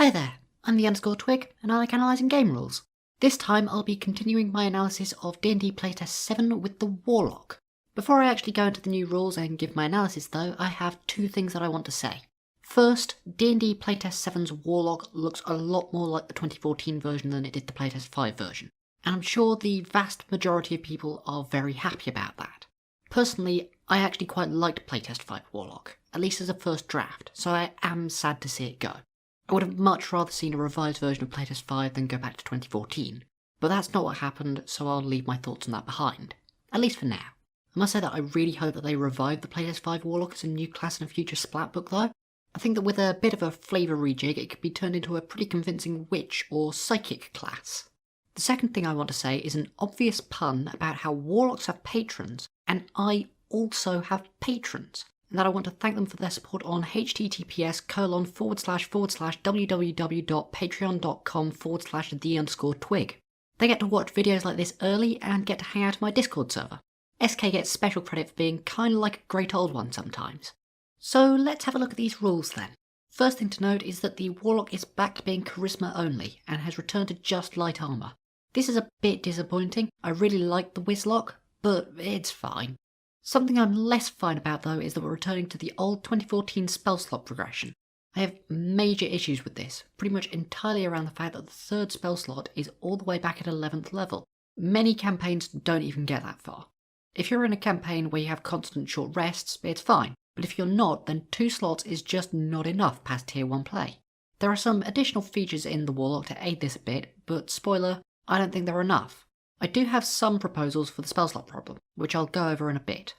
Hi there, I'm the _Twig, and I like analysing game rules. This time I'll be continuing my analysis of D&D Playtest 7 with the Warlock. Before I actually go into the new rules and give my analysis though, I have two things that I want to say. First, D&D Playtest 7's Warlock looks a lot more like the 2014 version than it did the Playtest 5 version, and I'm sure the vast majority of people are very happy about that. Personally, I actually quite liked Playtest 5 Warlock, at least as a first draft, so I am sad to see it go. I would have much rather seen a revised version of Playtest 5 than go back to 2014, but that's not what happened, so I'll leave my thoughts on that behind, at least for now. I must say that I really hope that they revive the Playtest 5 Warlock as a new class in a future splat book though. I think that with a bit of a flavour rejig it could be turned into a pretty convincing witch or psychic class. The second thing I want to say is an obvious pun about how Warlocks have patrons, and I also have patrons, and that I want to thank them for their support on https://www.patreon.com/the_twig. They get to watch videos like this early and get to hang out in my Discord server. SK gets special credit for being kinda like a great old one sometimes. So let's have a look at these rules then. First thing to note is that the Warlock is back to being charisma only, and has returned to just light armour. This is a bit disappointing. I really like the Wizlock, but it's fine. Something I'm less fine about though is that we're returning to the old 2014 spell slot progression. I have major issues with this, pretty much entirely around the fact that the third spell slot is all the way back at 11th level. Many campaigns don't even get that far. If you're in a campaign where you have constant short rests, it's fine, but if you're not, then 2 slots is just not enough past tier 1 play. There are some additional features in the Warlock to aid this a bit, but spoiler, I don't think they're enough. I do have some proposals for the spell slot problem, which I'll go over in a bit.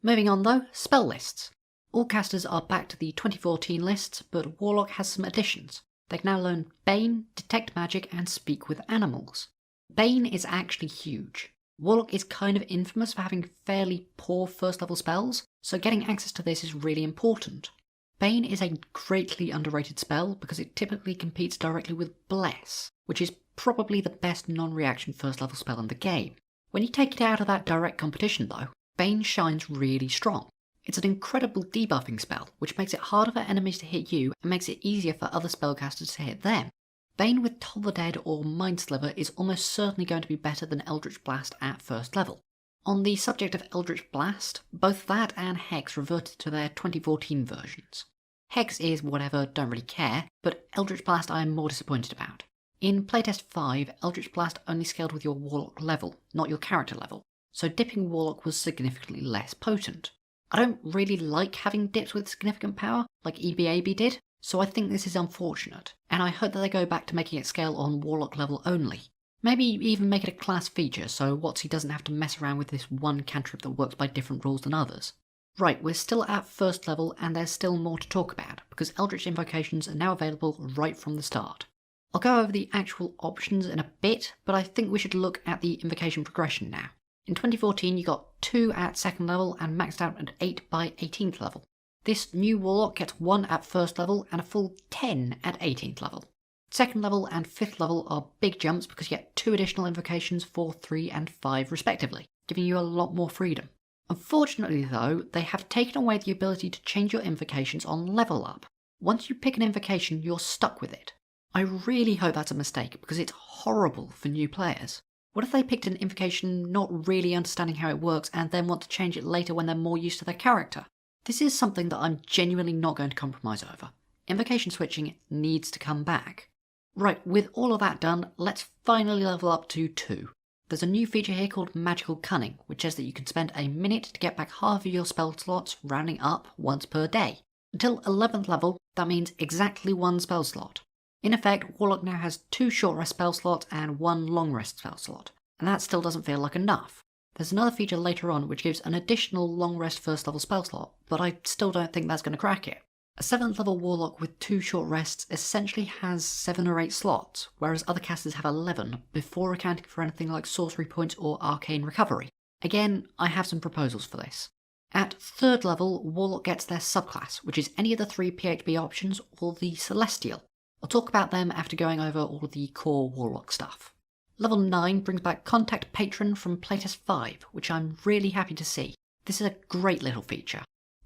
Moving on though, spell lists. All casters are back to the 2014 lists, but Warlock has some additions. They can now learn Bane, Detect Magic, and Speak with Animals. Bane is actually huge. Warlock is kind of infamous for having fairly poor first level spells, so getting access to this is really important. Bane is a greatly underrated spell because it typically competes directly with Bless, which is probably the best non-reaction first level spell in the game. When you take it out of that direct competition though, Bane shines really strong. It's an incredible debuffing spell, which makes it harder for enemies to hit you and makes it easier for other spellcasters to hit them. Bane with Toll the Dead or Mind Sliver is almost certainly going to be better than Eldritch Blast at first level. On the subject of Eldritch Blast, both that and Hex reverted to their 2014 versions. Hex is whatever, don't really care, but Eldritch Blast I am more disappointed about. In Playtest 5, Eldritch Blast only scaled with your Warlock level, not your character level, so dipping Warlock was significantly less potent. I don't really like having dips with significant power, like EBAB did, so I think this is unfortunate, and I hope that they go back to making it scale on Warlock level only. Maybe even make it a class feature, so WotC doesn't have to mess around with this one cantrip that works by different rules than others. Right, we're still at first level, and there's still more to talk about, because Eldritch Invocations are now available right from the start. I'll go over the actual options in a bit, but I think we should look at the invocation progression now. In 2014 you got 2 at 2nd level and maxed out at 8 by 18th level. This new Warlock gets 1 at 1st level and a full 10 at 18th level. 2nd level and 5th level are big jumps because you get 2 additional invocations, 4, 3 and 5 respectively, giving you a lot more freedom. Unfortunately though, they have taken away the ability to change your invocations on level up. Once you pick an invocation, you're stuck with it. I really hope that's a mistake because it's horrible for new players. What if they picked an invocation not really understanding how it works and then want to change it later when they're more used to their character? This is something that I'm genuinely not going to compromise over. Invocation switching needs to come back. Right, with all of that done, let's finally level up to 2. There's a new feature here called Magical Cunning, which says that you can spend a minute to get back half of your spell slots, rounding up once per day. Until 11th level, that means exactly 1 spell slot. In effect, Warlock now has 2 short rest spell slots and 1 long rest spell slot, and that still doesn't feel like enough. There's another feature later on which gives an additional long rest first level spell slot, but I still don't think that's going to crack it. A 7th level Warlock with 2 short rests essentially has 7 or 8 slots, whereas other casters have 11, before accounting for anything like sorcery points or arcane recovery. Again, I have some proposals for this. At 3rd level, Warlock gets their subclass, which is any of the 3 PHB options or the Celestial. I'll talk about them after going over all of the core Warlock stuff. Level 9 brings back Contact Patron from Playtest 5, which I'm really happy to see. This is a great little feature.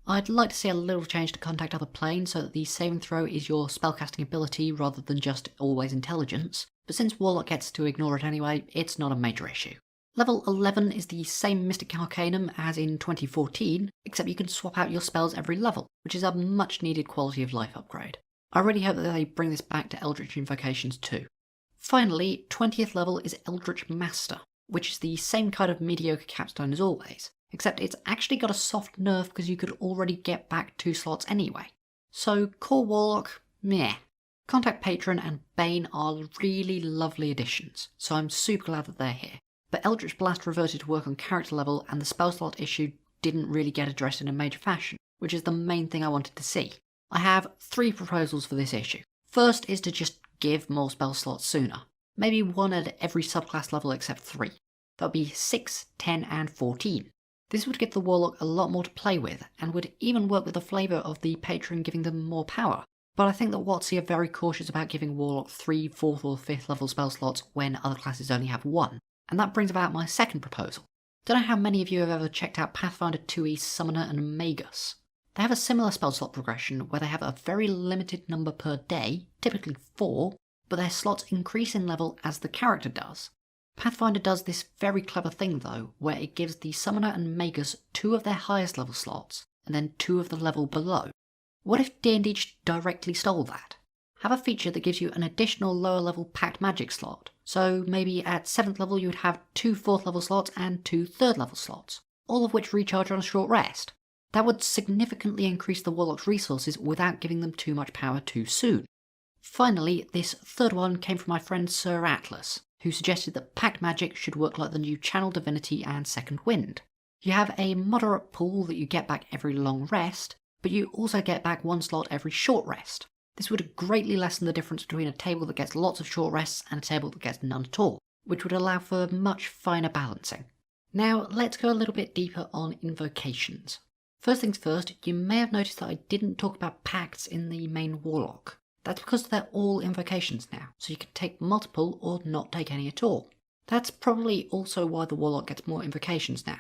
I'd like to see a little change to contact other planes so that the saving throw is your spellcasting ability rather than just always intelligence, but since Warlock gets to ignore it anyway, it's not a major issue. Level 11 is the same Mystic Arcanum as in 2014, except you can swap out your spells every level, which is a much needed quality of life upgrade. I really hope that they bring this back to Eldritch Invocations too. Finally, 20th level is Eldritch Master, which is the same kind of mediocre capstone as always, except it's actually got a soft nerf because you could already get back 2 slots anyway. So Core Warlock, meh. Contact Patron and Bane are really lovely additions, so I'm super glad that they're here. But Eldritch Blast reverted to work on character level and the spell slot issue didn't really get addressed in a major fashion, which is the main thing I wanted to see. I have 3 proposals for this issue. First is to just give more spell slots sooner. Maybe 1 at every subclass level except 3. That would be 6, 10 and 14. This would give the Warlock a lot more to play with, and would even work with the flavour of the Patron giving them more power. But I think that WotC are very cautious about giving Warlock 3, 4th or 5th level spell slots when other classes only have 1. And that brings about my second proposal. Don't know how many of you have ever checked out Pathfinder 2e Summoner and Magus. They have a similar spell slot progression where they have a very limited number per day, typically 4, but their slots increase in level as the character does. Pathfinder does this very clever thing though, where it gives the Summoner and Magus 2 of their highest level slots, and then 2 of the level below. What if D&D just directly stole that? Have a feature that gives you an additional lower level Pact magic slot, so maybe at 7th level you would have 2 4th level slots and 2 3rd level slots, all of which recharge on a short rest. That would significantly increase the Warlock's resources without giving them too much power too soon. Finally, this third one came from my friend Sir Atlas, who suggested that Pact magic should work like the new Channel Divinity and Second Wind. You have a moderate pool that you get back every long rest, but you also get back 1 slot every short rest. This would greatly lessen the difference between a table that gets lots of short rests and a table that gets none at all, which would allow for much finer balancing. Now let's go a little bit deeper on invocations. First things first, you may have noticed that I didn't talk about pacts in the main Warlock. That's because they're all invocations now, so you can take multiple or not take any at all. That's probably also why the Warlock gets more invocations now.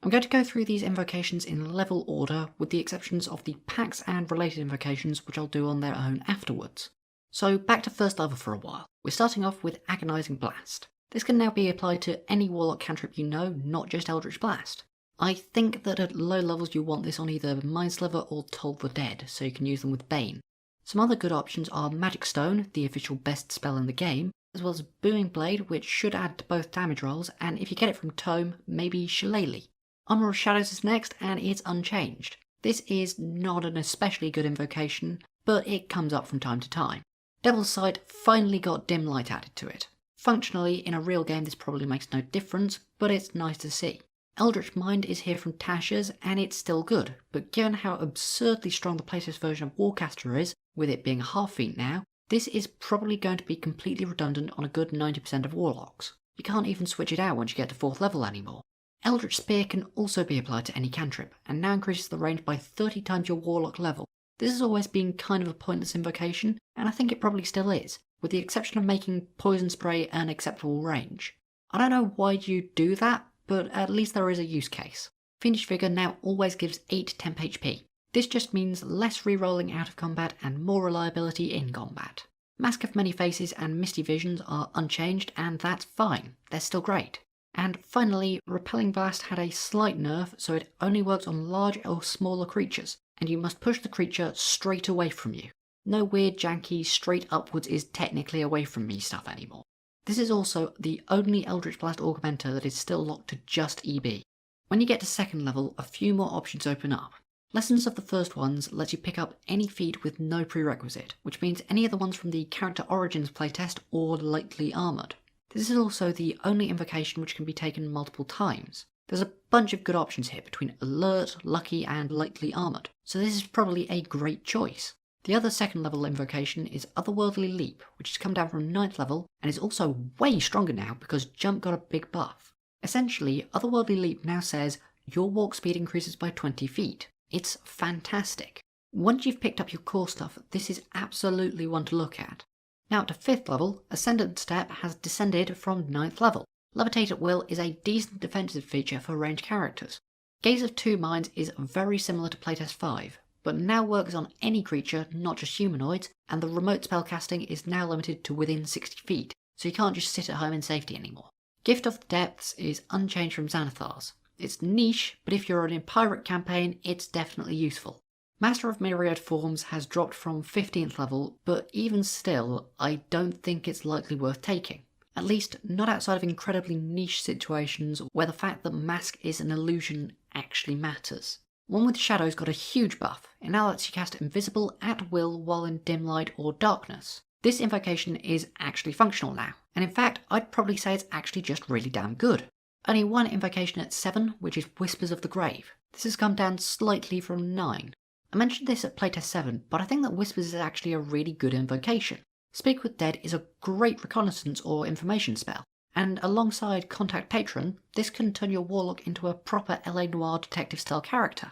I'm going to go through these invocations in level order, with the exceptions of the pacts and related invocations, which I'll do on their own afterwards. So back to first level for a while. We're starting off with Agonizing Blast. This can now be applied to any Warlock cantrip you know, not just Eldritch Blast. I think that at low levels you want this on either Mindsliver or Toll the Dead, so you can use them with Bane. Some other good options are Magic Stone, the official best spell in the game, as well as Booming Blade, which should add to both damage rolls, and if you get it from Tome, maybe Shillelagh. Armor of Shadows is next, and it's unchanged. This is not an especially good invocation, but it comes up from time to time. Devil's Sight finally got Dim Light added to it. Functionally, in a real game this probably makes no difference, but it's nice to see. Eldritch Mind is here from Tasha's, and it's still good, but given how absurdly strong the Playtest version of Warcaster is, with it being a half Fiend now, this is probably going to be completely redundant on a good 90% of Warlocks. You can't even switch it out once you get to 4th level anymore. Eldritch Spear can also be applied to any cantrip, and now increases the range by 30 times your Warlock level. This has always been kind of a pointless invocation, and I think it probably still is, with the exception of making Poison Spray an acceptable range. I don't know why you do that, but at least there is a use case. Fiendish Vigour now always gives 8 temp HP. This just means less rerolling out of combat and more reliability in combat. Mask of Many Faces and Misty Visions are unchanged, and that's fine, they're still great. And finally, Repelling Blast had a slight nerf, so it only works on large or smaller creatures, and you must push the creature straight away from you. No weird janky straight upwards is technically away from me stuff anymore. This is also the only Eldritch Blast Augmenter that is still locked to just EB. When you get to 2nd level, a few more options open up. Lessons of the first ones lets you pick up any feat with no prerequisite, which means any of the ones from the Character Origins playtest or Lightly Armoured. This is also the only invocation which can be taken multiple times. There's a bunch of good options here between Alert, Lucky and Lightly Armoured, so this is probably a great choice. The other 2nd level invocation is Otherworldly Leap, which has come down from 9th level and is also way stronger now because Jump got a big buff. Essentially, Otherworldly Leap now says your walk speed increases by 20 feet. It's fantastic. Once you've picked up your core stuff, this is absolutely one to look at. Now to 5th level, Ascendant Step has descended from 9th level. Levitate at Will is a decent defensive feature for ranged characters. Gaze of Two Minds is very similar to Playtest 5, but now works on any creature, not just humanoids, and the remote spellcasting is now limited to within 60 feet, so you can't just sit at home in safety anymore. Gift of the Depths is unchanged from Xanathar's. It's niche, but if you're on a pirate campaign, it's definitely useful. Master of Myriad Forms has dropped from 15th level, but even still, I don't think it's likely worth taking. At least not outside of incredibly niche situations where the fact that Mask is an illusion actually matters. One with Shadows got a huge buff. It now lets you cast Invisible at will while in dim light or darkness. This invocation is actually functional now, and in fact I'd probably say it's actually just really damn good. Only one invocation at 7, which is Whispers of the Grave. This has come down slightly from 9. I mentioned this at Playtest 7, but I think that Whispers is actually a really good invocation. Speak with Dead is a great reconnaissance or information spell, and alongside Contact Patron, this can turn your Warlock into a proper LA Noire detective style character.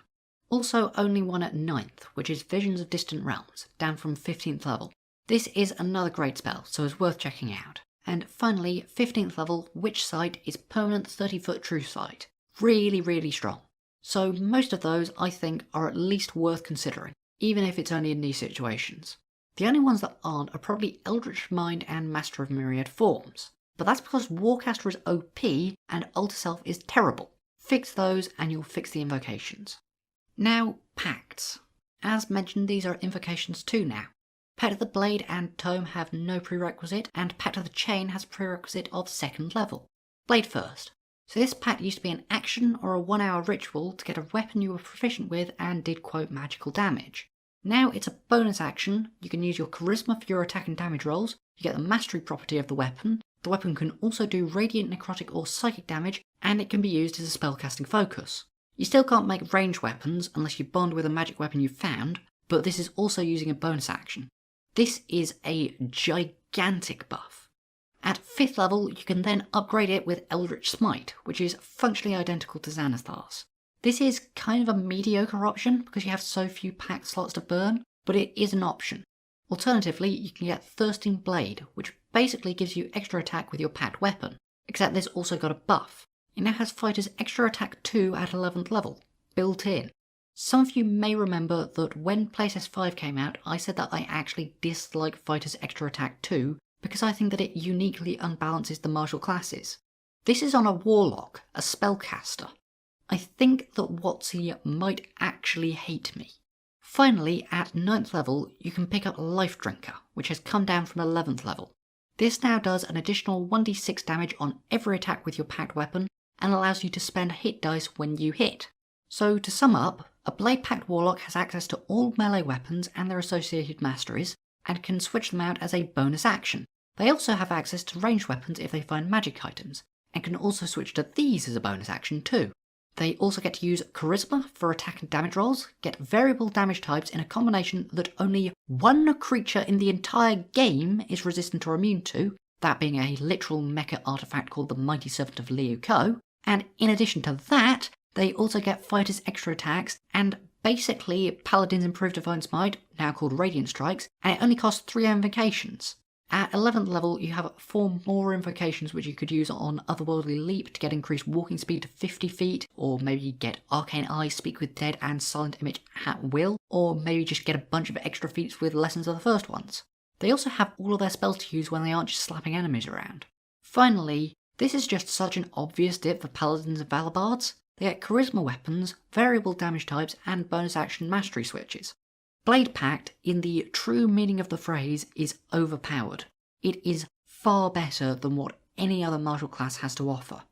Also only one at 9th, which is Visions of Distant Realms, down from 15th level. This is another great spell, so it's worth checking out. And finally, 15th level, Witch Sight is permanent 30-foot True Sight. Really strong. So most of those, I think, are at least worth considering, even if it's only in these situations. The only ones that aren't are probably Eldritch Mind and Master of Myriad Forms, but that's because Warcaster is OP and Alter Self is terrible. Fix those and you'll fix the invocations. Now, Pacts. As mentioned, these are invocations too now. Pact of the Blade and Tome have no prerequisite, and Pact of the Chain has a prerequisite of 2nd level. Blade first. So this pact used to be an action or a 1-hour ritual to get a weapon you were proficient with and did quote magical damage. Now it's a bonus action. You can use your charisma for your attack and damage rolls, you get the mastery property of the weapon can also do radiant, necrotic or psychic damage, and it can be used as a spellcasting focus. You still can't make ranged weapons unless you bond with a magic weapon you've found, but this is also using a bonus action. This is a gigantic buff. At 5th level, you can then upgrade it with Eldritch Smite, which is functionally identical to Xanathar's. This is kind of a mediocre option because you have so few pact slots to burn, but it is an option. Alternatively, you can get Thirsting Blade, which basically gives you extra attack with your pact weapon, except this also got a buff. It now has Fighter's Extra Attack 2 at 11th level, built in. Some of you may remember that when Playtest 5 came out, I said that I actually dislike Fighter's Extra Attack 2 because I think that it uniquely unbalances the martial classes. This is on a Warlock, a spellcaster. I think that WotC might actually hate me. Finally, at 9th level, you can pick up Life Drinker, which has come down from 11th level. This now does an additional 1d6 damage on every attack with your pact weapon, and allows you to spend hit dice when you hit. So to sum up, a Blade Pact Warlock has access to all melee weapons and their associated masteries, and can switch them out as a bonus action. They also have access to ranged weapons if they find magic items, and can also switch to these as a bonus action too. They also get to use Charisma for attack and damage rolls, get variable damage types in a combination that only one creature in the entire game is resistant or immune to, that being a literal mecha artifact called the Mighty Servant of Liu Ko, and in addition to that, they also get Fighter's Extra Attacks, and basically Paladin's Improved Divine Smite, now called Radiant Strikes, and it only costs 3 invocations. At 11th level, you have 4 more invocations which you could use on Otherworldly Leap to get increased walking speed to 50 feet, or maybe get Arcane Eye, Speak with Dead, and Silent Image at will, or maybe just get a bunch of extra feats with lessons of the first ones. They also have all of their spells to use when they aren't just slapping enemies around. Finally, this is just such an obvious dip for Paladins and Valabards. They get Charisma weapons, variable damage types, and bonus action mastery switches. Blade Pact, in the true meaning of the phrase, is overpowered. It is far better than what any other martial class has to offer.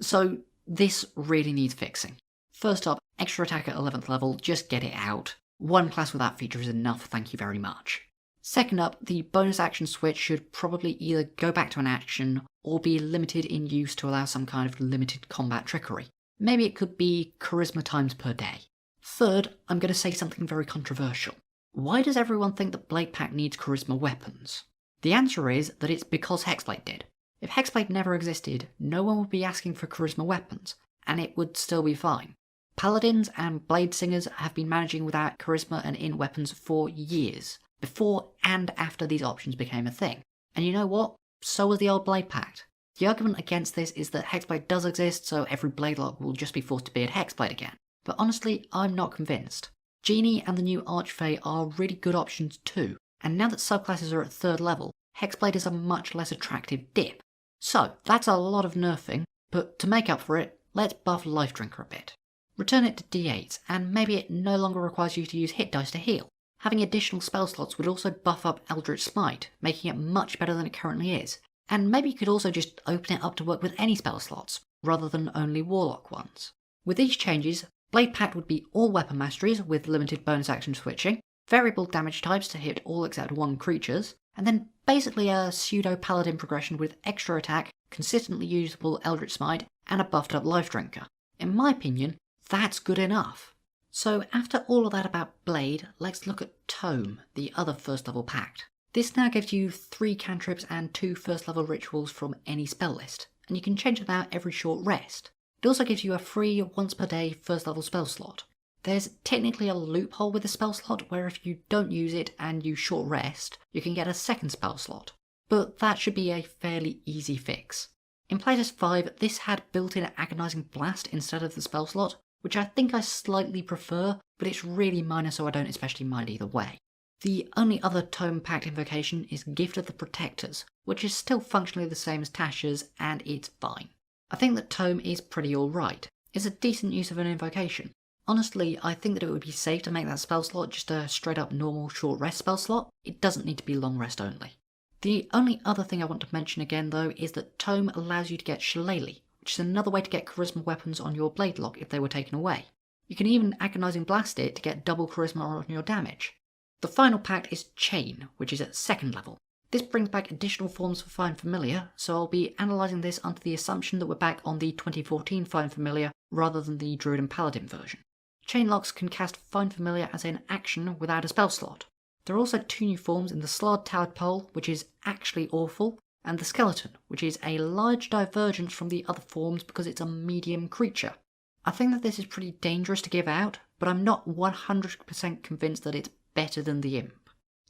So this really needs fixing. First up, extra attack at 11th level, just get it out. One class with that feature is enough, thank you very much. Second up, the bonus action switch should probably either go back to an action or be limited in use to allow some kind of limited combat trickery. Maybe it could be charisma times per day. Third, I'm going to say something very controversial. Why does everyone think that Blade Pact needs charisma weapons? The answer is that it's because Hexblade did. If Hexblade never existed, no one would be asking for charisma weapons, and it would still be fine. Paladins and Blade Singers have been managing without charisma and in weapons for years, before and after these options became a thing. And you know what? So was the old Blade Pact. The argument against this is that Hexblade does exist, so every Bladelock will just be forced to be at Hexblade again. but honestly I'm not convinced. Genie and the new Archfey are really good options too, and now that subclasses are at 3rd level, Hexblade is a much less attractive dip. So that's a lot of nerfing, but to make up for it, let's buff Life Drinker a bit. Return it to D8, and maybe it no longer requires you to use hit dice to heal. Having additional spell slots would also buff up Eldritch Smite, making it much better than it currently is. And maybe you could also just open it up to work with any spell slots, rather than only Warlock ones. With these changes, Blade Pact would be all weapon masteries with limited bonus action switching, variable damage types to hit all except 1 creatures, and then basically a pseudo-paladin progression with extra attack, consistently usable Eldritch Smite, and a buffed up Life Drinker. In my opinion, that's good enough. So after all of that about Blade, let's look at Tome, the other 1st level pact. This now gives you 3 cantrips and 2 1st level rituals from any spell list, and you can change them out every short rest. It also gives you a free once per day 1st level spell slot. There's technically a loophole with the spell slot where if you don't use it and you short rest, you can get a 2nd spell slot, but that should be a fairly easy fix. In Playtest 5, this had built-in Agonizing Blast instead of the spell slot, which I think I slightly prefer, but it's really minor so I don't especially mind either way. The only other Tome Pact invocation is Gift of the Protectors, which is still functionally the same as Tasha's, and it's fine. I think that Tome is pretty alright. It's a decent use of an invocation. Honestly, I think that it would be safe to make that spell slot just a straight up normal short rest spell slot. It doesn't need to be long rest only. The only other thing I want to mention again though is that Tome allows you to get Shillelagh, which is another way to get charisma weapons on your blade lock if they were taken away. You can even Agonizing Blast it to get double charisma on your damage. The final pact is Chain, which is at 2nd level. This brings back additional forms for Find Familiar, so I'll be analysing this under the assumption that we're back on the 2014 Find Familiar rather than the Druid and Paladin version. Chain locks can cast Find Familiar as an action without a spell slot. There are also 2 new forms in the Slard Tadpole, which is actually awful, and the Skeleton, which is a large divergence from the other forms because it's a medium creature. I think that this is pretty dangerous to give out, but I'm not 100% convinced that it's better than the Imp.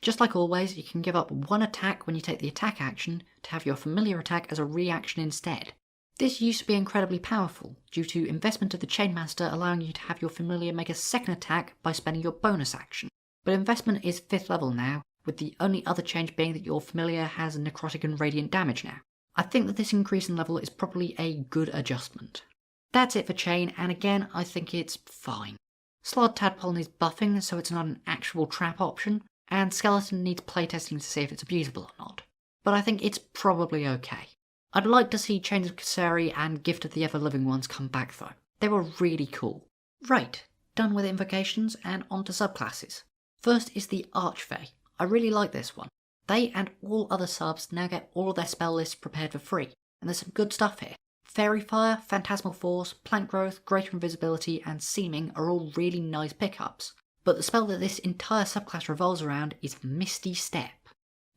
Just like always, you can give up 1 attack when you take the attack action to have your familiar attack as a reaction instead. This used to be incredibly powerful, due to investment of the Chainmaster allowing you to have your familiar make a 2nd attack by spending your bonus action. But investment is 5th level now, with the only other change being that your familiar has necrotic and radiant damage now. I think that this increase in level is probably a good adjustment. That's it for Chain, and again I think it's fine. Slard Tadpole needs buffing so it's not an actual trap option, and Skeleton needs playtesting to see if it's abusable or not. But I think it's probably okay. I'd like to see Chains of Kasseri and Gift of the Ever-Living Ones come back though. They were really cool. Right, done with invocations and onto subclasses. First is the Archfey. I really like this one. They and all other subs now get all of their spell lists prepared for free, and there's some good stuff here. Fairy Fire, Phantasmal Force, Plant Growth, Greater Invisibility, and Seeming are all really nice pickups, but the spell that this entire subclass revolves around is Misty Step.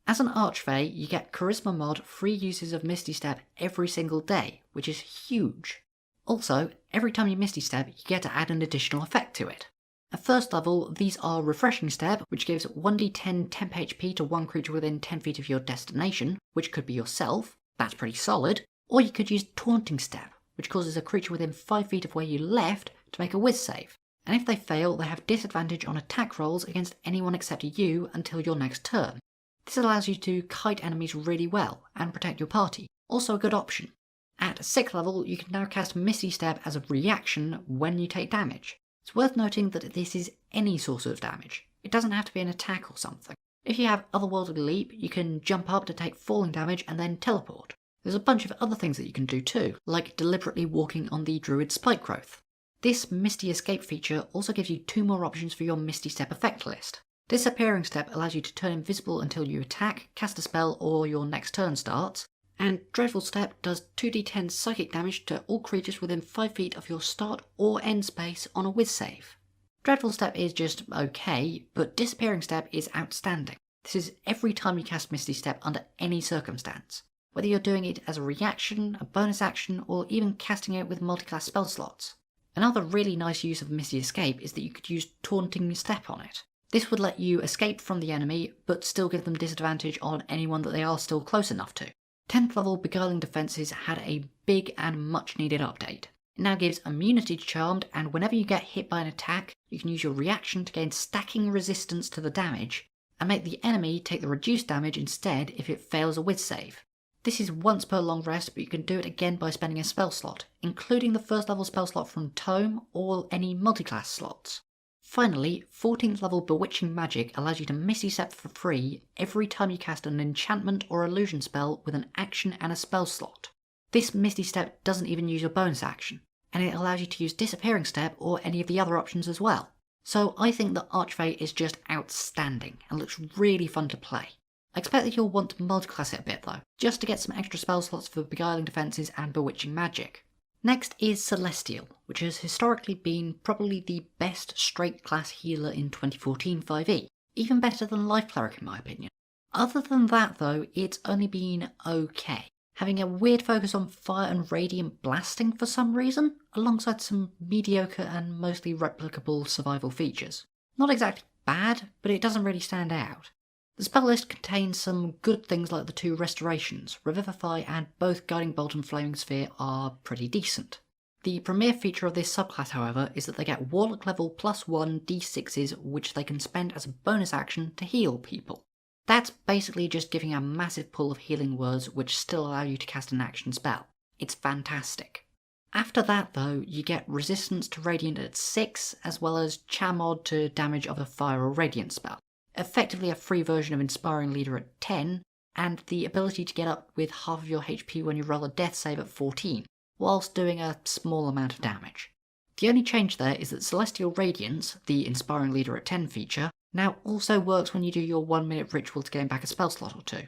As an Archfey, you get Charisma mod free uses of Misty Step every single day, which is huge. Also, every time you Misty Step, you get to add an additional effect to it. At 1st level, these are Refreshing Step, which gives 1d10 temp HP to 1 creature within 10 feet of your destination, which could be yourself, that's pretty solid, or you could use Taunting Step, which causes a creature within 5 feet of where you left to make a whiz save, and if they fail, they have disadvantage on attack rolls against anyone except you until your next turn. This allows you to kite enemies really well and protect your party, also a good option. At 6th level, you can now cast Misty Step as a reaction when you take damage. It's worth noting that this is any source of damage. It doesn't have to be an attack or something. If you have Otherworldly Leap, you can jump up to take falling damage and then teleport. There's a bunch of other things that you can do too, like deliberately walking on the Druid Spike Growth. This Misty Escape feature also gives you 2 more options for your Misty Step effect list. Disappearing Step allows you to turn invisible until you attack, cast a spell, or your next turn starts, and Dreadful Step does 2d10 psychic damage to all creatures within 5 feet of your start or end space on a whiz save. Dreadful Step is just okay, but Disappearing Step is outstanding. This is every time you cast Misty Step under any circumstance, whether you're doing it as a reaction, a bonus action, or even casting it with multiclass spell slots. Another really nice use of Misty Escape is that you could use Taunting Step on it. This would let you escape from the enemy, but still give them disadvantage on anyone that they are still close enough to. 10th level Beguiling Defences had a big and much needed update. It now gives immunity to Charmed, and whenever you get hit by an attack, you can use your reaction to gain stacking resistance to the damage, and make the enemy take the reduced damage instead if it fails a whiz save. This is once per long rest, but you can do it again by spending a spell slot, including the first level spell slot from Tome or any multiclass slots. Finally, 14th level Bewitching Magic allows you to Misty Step for free every time you cast an enchantment or illusion spell with an action and a spell slot. This Misty Step doesn't even use your bonus action, and it allows you to use Disappearing Step or any of the other options as well. So I think that Archfey is just outstanding and looks really fun to play. I expect that you'll want to multiclass it a bit though, just to get some extra spell slots for Beguiling Defences and Bewitching Magic. Next is Celestial, which has historically been probably the best straight class healer in 2014 5e, even better than Life Cleric in my opinion. Other than that though, it's only been okay, having a weird focus on fire and radiant blasting for some reason, alongside some mediocre and mostly replicable survival features. Not exactly bad, but it doesn't really stand out. The spell list contains some good things like the 2 restorations, Revivify and both Guiding Bolt and Flaming Sphere are pretty decent. The premier feature of this subclass however is that they get Warlock level +1 d6s which they can spend as a bonus action to heal people. That's basically just giving a massive pool of healing words which still allow you to cast an action spell. It's fantastic. After that though, you get Resistance to Radiant at 6 as well as Chamod to damage of a fire or radiant spell. Effectively a free version of Inspiring Leader at 10, and the ability to get up with half of your HP when you roll a death save at 14, whilst doing a small amount of damage. The only change there is that Celestial Radiance, the Inspiring Leader at 10 feature, now also works when you do your 1-minute ritual to gain back a spell slot or 2.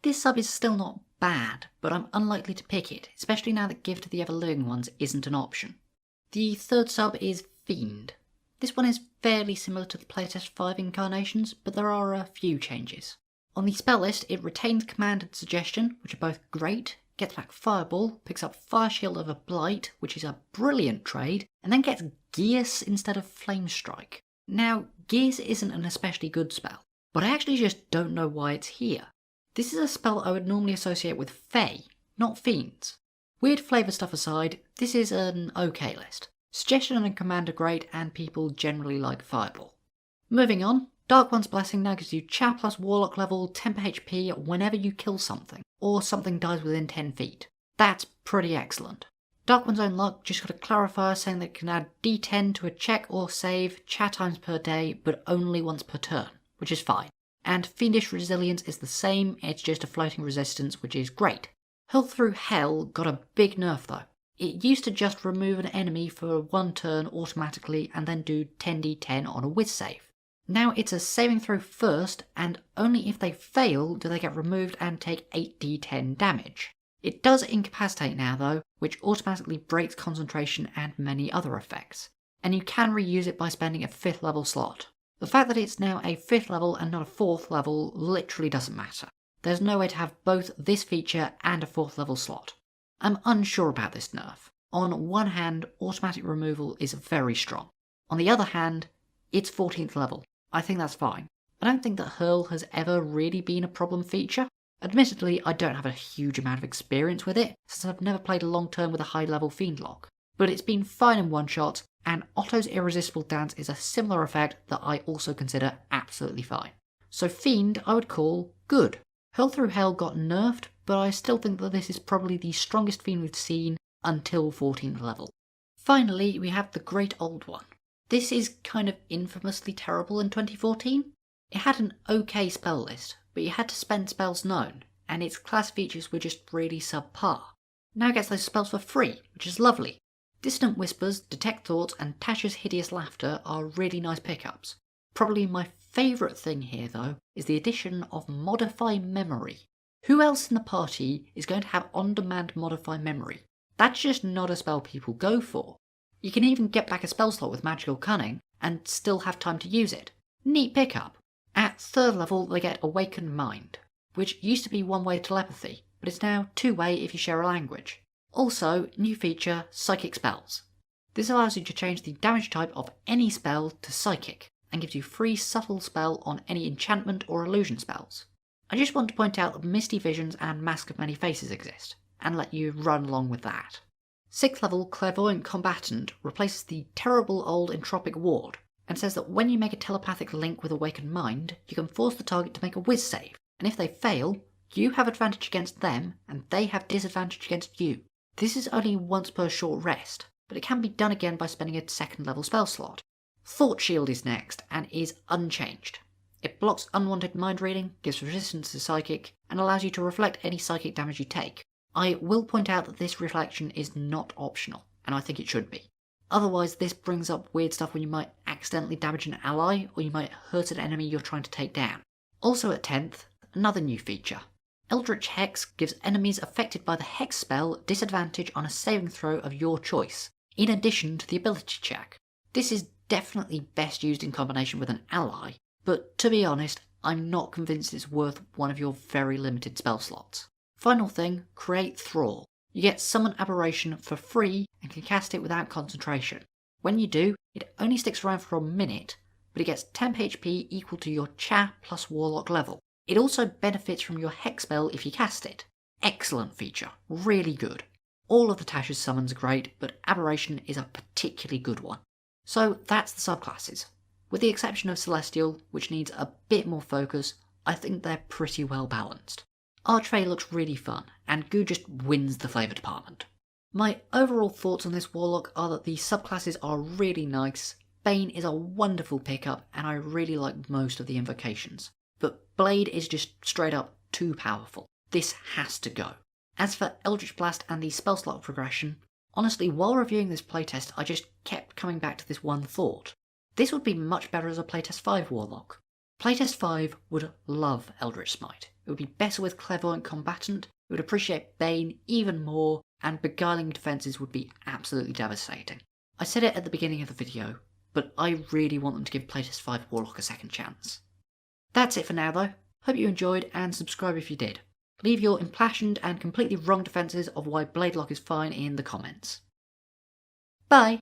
This sub is still not bad, but I'm unlikely to pick it, especially now that Give to the Ever-Living Ones isn't an option. The third sub is Fiend. This one is fairly similar to the Playtest 5 incarnations, but there are a few changes. On the spell list, it retains Command and Suggestion, which are both great, gets back Fireball, picks up Fire Shield over Blight, which is a brilliant trade, and then gets Geas instead of Flame Strike. Now, Geas isn't an especially good spell, but I actually just don't know why it's here. This is a spell I would normally associate with Fey, not Fiends. Weird flavour stuff aside, this is an okay list. Suggestion and Command are great, and people generally like Fireball. Moving on, Dark One's Blessing now gives you Chow plus Warlock level, temper HP whenever you kill something, or something dies within 10 feet. That's pretty excellent. Dark One's Own Luck just got a clarifier saying that it can add D10 to a check or save, chat times per day, but only once per turn, which is fine. And Fiendish Resilience is the same, it's just a floating resistance, which is great. Hurl Through Hell got a big nerf though. It used to just remove an enemy for 1 turn automatically and then do 10d10 on a whiz save. Now it's a saving throw first, and only if they fail do they get removed and take 8d10 damage. It does incapacitate now though, which automatically breaks concentration and many other effects, and you can reuse it by spending a 5th level slot. The fact that it's now a 5th level and not a 4th level literally doesn't matter. There's no way to have both this feature and a 4th level slot. I'm unsure about this nerf. On one hand, automatic removal is very strong. On the other hand, it's 14th level. I think that's fine. I don't think that Hurl has ever really been a problem feature. Admittedly, I don't have a huge amount of experience with it, since I've never played a long term with a high level Fiend lock. But it's been fine in one-shots, and Otto's Irresistible Dance is a similar effect that I also consider absolutely fine. So Fiend I would call good. Hurl Through Hell got nerfed, but I still think that this is probably the strongest Fiend we've seen until 14th level. Finally, we have the Great Old One. This is kind of infamously terrible in 2014. It had an okay spell list, but you had to spend spells known, and its class features were just really subpar. Now it gets those spells for free, which is lovely. Distant Whispers, Detect Thoughts, and Tasha's Hideous Laughter are really nice pickups. Probably my favourite thing here though is the addition of Modify Memory. Who else in the party is going to have on-demand Modify Memory? That's just not a spell people go for. You can even get back a spell slot with Magical Cunning and still have time to use it. Neat pickup. At 3rd level they get Awakened Mind, which used to be one-way telepathy, but it's now 2-way if you share a language. Also, new feature, Psychic Spells. This allows you to change the damage type of any spell to Psychic, and gives you free Subtle Spell on any enchantment or illusion spells. I just want to point out that Misty Visions and Mask of Many Faces exist, and let you run along with that. 6th level Clairvoyant Combatant replaces the terrible old Entropic Ward, and says that when you make a telepathic link with Awakened Mind, you can force the target to make a whiz save, and if they fail, you have advantage against them, and they have disadvantage against you. This is only once per short rest, but it can be done again by spending a 2nd level spell slot. Thought Shield is next, and is unchanged. It blocks unwanted mind reading, gives resistance to psychic, and allows you to reflect any psychic damage you take. I will point out that this reflection is not optional, and I think it should be. Otherwise, this brings up weird stuff when you might accidentally damage an ally, or you might hurt an enemy you're trying to take down. Also at 10th, another new feature. Eldritch Hex gives enemies affected by the Hex spell disadvantage on a saving throw of your choice, in addition to the ability check. This is definitely best used in combination with an ally, but to be honest, I'm not convinced it's worth one of your very limited spell slots. Final thing, create Thrall. You get Summon Aberration for free and can cast it without concentration. When you do, it only sticks around for a minute, but it gets temp HP equal to your Cha plus Warlock level. It also benefits from your Hex spell if you cast it. Excellent feature, really good. All of the Tasha's summons are great, but Aberration is a particularly good one. So that's the subclasses. With the exception of Celestial, which needs a bit more focus, I think they're pretty well balanced. Archfey looks really fun, and Goo just wins the flavour department. My overall thoughts on this Warlock are that the subclasses are really nice, Bane is a wonderful pickup, and I really like most of the Invocations. But Blade is just straight up too powerful. This has to go. As for Eldritch Blast and the spell slot progression, honestly, while reviewing this playtest, I just kept coming back to this one thought. This would be much better as a Playtest 5 Warlock. Playtest 5 would love Eldritch Smite. It would be better with Clairvoyant Combatant, it would appreciate Bane even more, and Beguiling Defences would be absolutely devastating. I said it at the beginning of the video, but I really want them to give Playtest 5 Warlock a second chance. That's it for now though. Hope you enjoyed, and subscribe if you did. Leave your impassioned and completely wrong defences of why Bladelock is fine in the comments. Bye!